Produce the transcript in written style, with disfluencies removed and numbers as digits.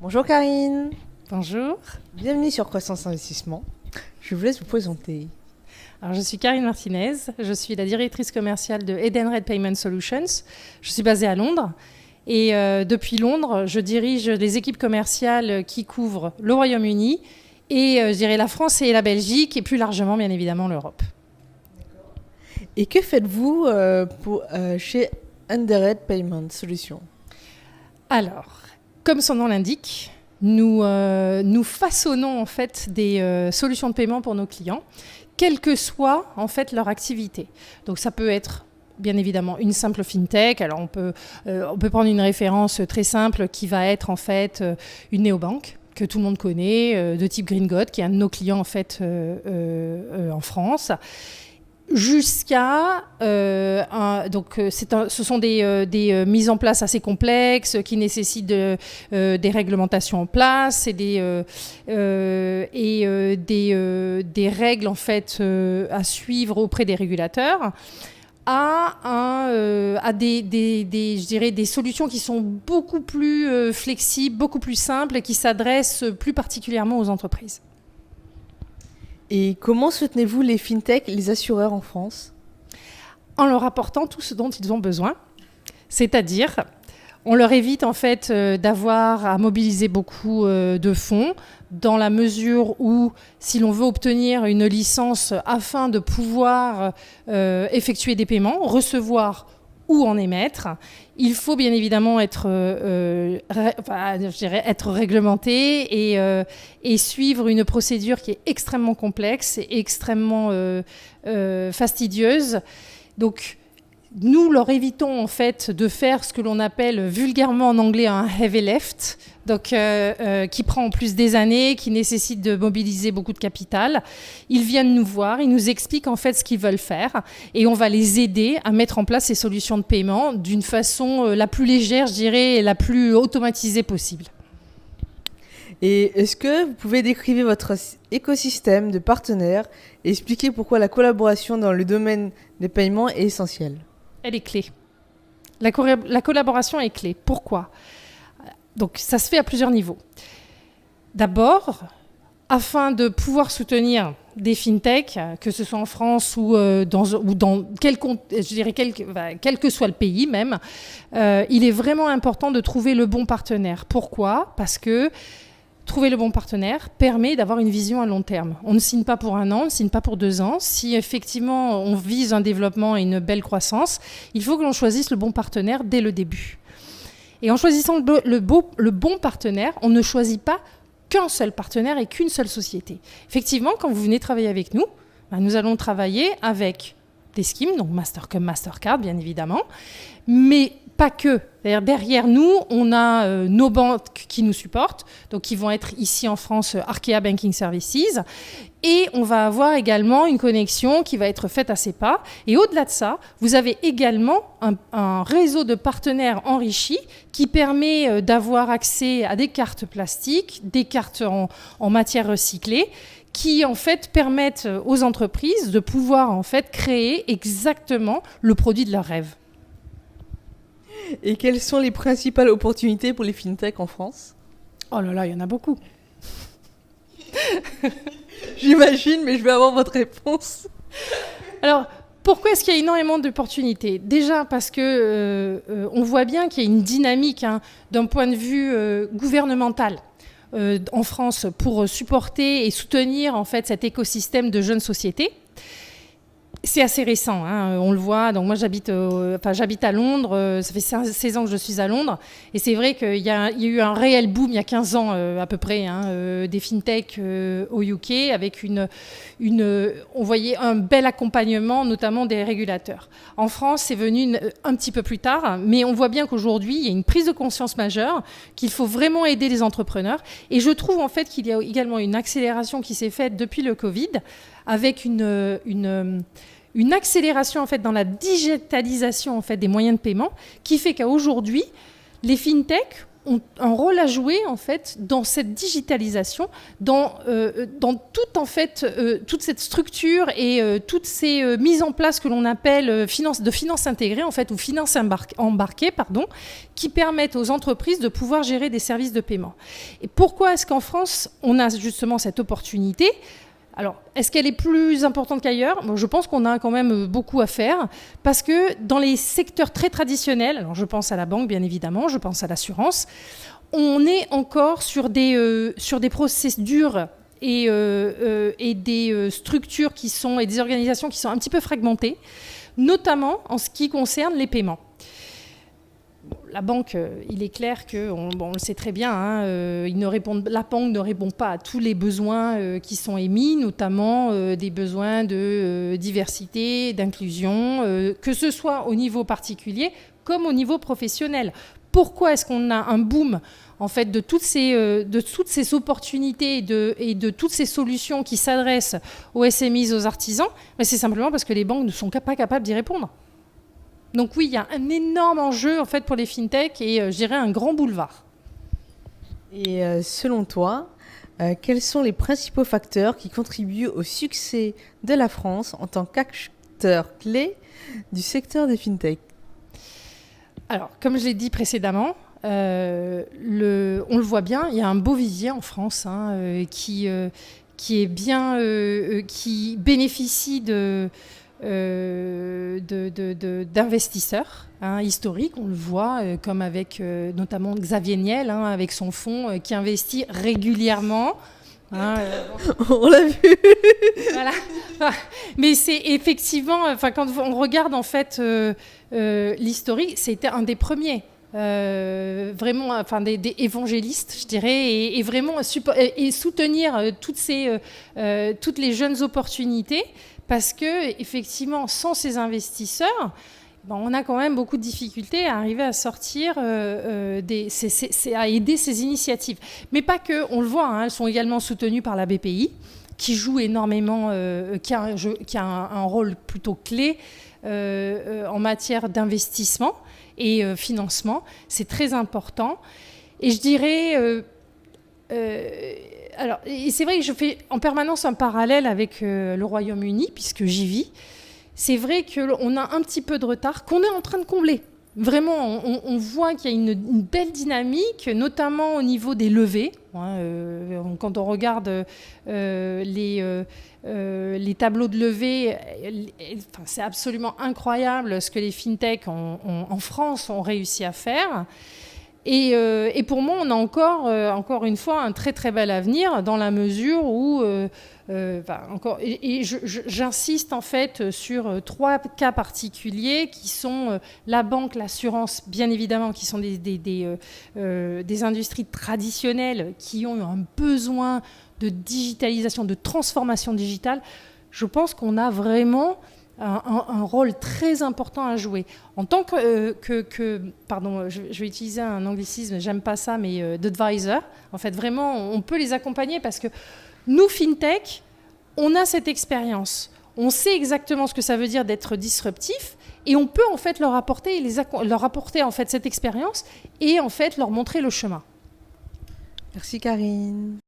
Bonjour Karine, Bonjour, bienvenue sur Croissance Investissement. Je vous laisse vous présenter. alors je suis Karine Martinez, je suis la directrice commerciale de Edenred Payment Solutions. Je suis basée à Londres et depuis Londres, je dirige les équipes commerciales qui couvrent le Royaume-Uni et je dirais la France et la Belgique et plus largement bien évidemment l'Europe. Et que faites-vous chez Edenred Payment Solutions? Alors, comme son nom l'indique, nous façonnons en fait des solutions de paiement pour nos clients, quelle que soit en fait leur activité. Donc ça peut être bien évidemment une simple fintech. Alors on peut prendre une référence très simple qui va être en fait une néobanque que tout le monde connaît, de type Green qui est un de nos clients en fait en France. Jusqu'à ce sont des mises en place assez complexes qui nécessitent des réglementations en place et des règles en fait à suivre auprès des régulateurs à je dirais des solutions qui sont beaucoup plus flexibles, beaucoup plus simples et qui s'adressent plus particulièrement aux entreprises. Et comment soutenez-vous les fintechs, les assureurs en France? En leur apportant tout ce dont ils ont besoin, c'est-à-dire on leur évite en fait d'avoir à mobiliser beaucoup de fonds dans la mesure où si l'on veut obtenir une licence afin de pouvoir effectuer des paiements, recevoir ou en émettre, il faut bien évidemment être réglementé et suivre une procédure qui est extrêmement complexe et extrêmement fastidieuse. Donc, nous leur évitons en fait de faire ce que l'on appelle vulgairement en anglais un heavy lift, donc qui prend en plus des années, qui nécessite de mobiliser beaucoup de capital. Ils viennent nous voir, ils nous expliquent en fait ce qu'ils veulent faire et on va les aider à mettre en place ces solutions de paiement d'une façon la plus légère, je dirais, et la plus automatisée possible. Et est-ce que vous pouvez décrire votre écosystème de partenaires et expliquer pourquoi la collaboration dans le domaine des paiements est essentielle? Elle est clé. La collaboration est clé. Pourquoi ? Donc, ça se fait à plusieurs niveaux. D'abord, afin de pouvoir soutenir des fintechs, que ce soit en France ou dans quel que soit le pays même, il est vraiment important de trouver le bon partenaire. Pourquoi ? Parce que trouver le bon partenaire permet d'avoir une vision à long terme. On ne signe pas pour 1 an, on ne signe pas pour 2 ans. Si effectivement on vise un développement et une belle croissance, il faut que l'on choisisse le bon partenaire dès le début. Et en choisissant le bon partenaire, on ne choisit pas qu'un seul partenaire et qu'une seule société. Effectivement, quand vous venez travailler avec nous, nous allons travailler avec des schemes, donc Mastercard, Mastercard bien évidemment, mais pas que. C'est-à-dire derrière nous, on a nos banques qui nous supportent, donc qui vont être ici en France Arkéa Banking Services, et on va avoir également une connexion qui va être faite à SEPA. Et au-delà de ça, vous avez également un réseau de partenaires enrichis qui permet d'avoir accès à des cartes plastiques, des cartes en matière recyclée, qui en fait permettent aux entreprises de pouvoir en fait créer exactement le produit de leur rêve. Et quelles sont les principales opportunités pour les fintechs en France? Oh là là, il y en a beaucoup. J'imagine, mais je vais avoir votre réponse. Alors, pourquoi est-ce qu'il y a énormément d'opportunités ? Déjà parce que on voit bien qu'il y a une dynamique d'un point de vue gouvernemental en France pour supporter et soutenir en fait cet écosystème de jeunes sociétés. C'est assez récent, on le voit. Donc moi, j'habite à Londres. Ça fait 16 ans que je suis à Londres. Et c'est vrai qu'il y a eu un réel boom il y a 15 ans à peu près des fintechs au UK avec on voyait un bel accompagnement, notamment des régulateurs. En France, c'est venu un petit peu plus tard. Mais on voit bien qu'aujourd'hui, il y a une prise de conscience majeure qu'il faut vraiment aider les entrepreneurs. Et je trouve en fait qu'il y a également une accélération qui s'est faite depuis le Covid avec une accélération en fait dans la digitalisation en fait des moyens de paiement qui fait qu'aujourd'hui les fintechs ont un rôle à jouer en fait dans cette digitalisation, dans toute cette structure et toutes ces mises en place que l'on appelle finance intégrée en fait, ou finance embarquée, qui permettent aux entreprises de pouvoir gérer des services de paiement. Et pourquoi est-ce qu'en France on a justement cette opportunité ? Alors, est-ce qu'elle est plus importante qu'ailleurs ? Moi, je pense qu'on a quand même beaucoup à faire parce que dans les secteurs très traditionnels, alors je pense à la banque bien évidemment, je pense à l'assurance, on est encore sur des procédures et des structures et des organisations qui sont un petit peu fragmentées, notamment en ce qui concerne les paiements. La banque, il est clair qu'on on le sait très bien, la banque ne répond pas à tous les besoins qui sont émis, notamment des besoins de diversité, d'inclusion, que ce soit au niveau particulier comme au niveau professionnel. Pourquoi est-ce qu'on a un boom en fait, de toutes ces opportunités et de toutes ces solutions qui s'adressent aux SMI, aux artisans ? Mais c'est simplement parce que les banques ne sont pas capables d'y répondre. Donc oui, il y a un énorme enjeu en fait pour les fintechs et je dirais un grand boulevard. Et selon toi, quels sont les principaux facteurs qui contribuent au succès de la France en tant qu'acteur clé du secteur des fintechs ? Alors, comme je l'ai dit précédemment, on le voit bien, il y a un beau vivier en France qui est bien, qui bénéficie d'investisseurs historiques, on le voit, comme avec notamment Xavier Niel, avec son fonds qui investit régulièrement. On l'a vu. Voilà. Mais c'est effectivement, quand on regarde en fait l'historique, c'était un des premiers. Vraiment, des évangélistes, je dirais, et vraiment et soutenir toutes les jeunes opportunités, parce que effectivement, sans ces investisseurs, on a quand même beaucoup de difficultés à arriver à sortir, à aider ces initiatives. Mais pas que, on le voit, elles sont également soutenues par la BPI, qui joue énormément, qui a un rôle plutôt clé en matière d'investissement et financement. C'est très important. Et je dirais... alors, et c'est vrai que je fais en permanence un parallèle avec le Royaume-Uni, puisque j'y vis. C'est vrai qu'on a un petit peu de retard qu'on est en train de combler. Vraiment, on voit qu'il y a une belle dynamique, notamment au niveau des levées. Quand on regarde les tableaux de levée, c'est absolument incroyable ce que les fintechs en France ont réussi à faire. Et pour moi, on a encore une fois un très très bel avenir dans la mesure où j'insiste en fait sur 3 cas particuliers qui sont la banque, l'assurance, bien évidemment, qui sont des industries traditionnelles qui ont un besoin de digitalisation, de transformation digitale. Je pense qu'on a vraiment un rôle très important à jouer. En tant pardon, je vais utiliser un anglicisme, j'aime pas ça, mais d'advisor. En fait, vraiment, on peut les accompagner parce que nous, FinTech, on a cette expérience. On sait exactement ce que ça veut dire d'être disruptif et on peut en fait leur apporter en fait cette expérience et en fait leur montrer le chemin. Merci Karine.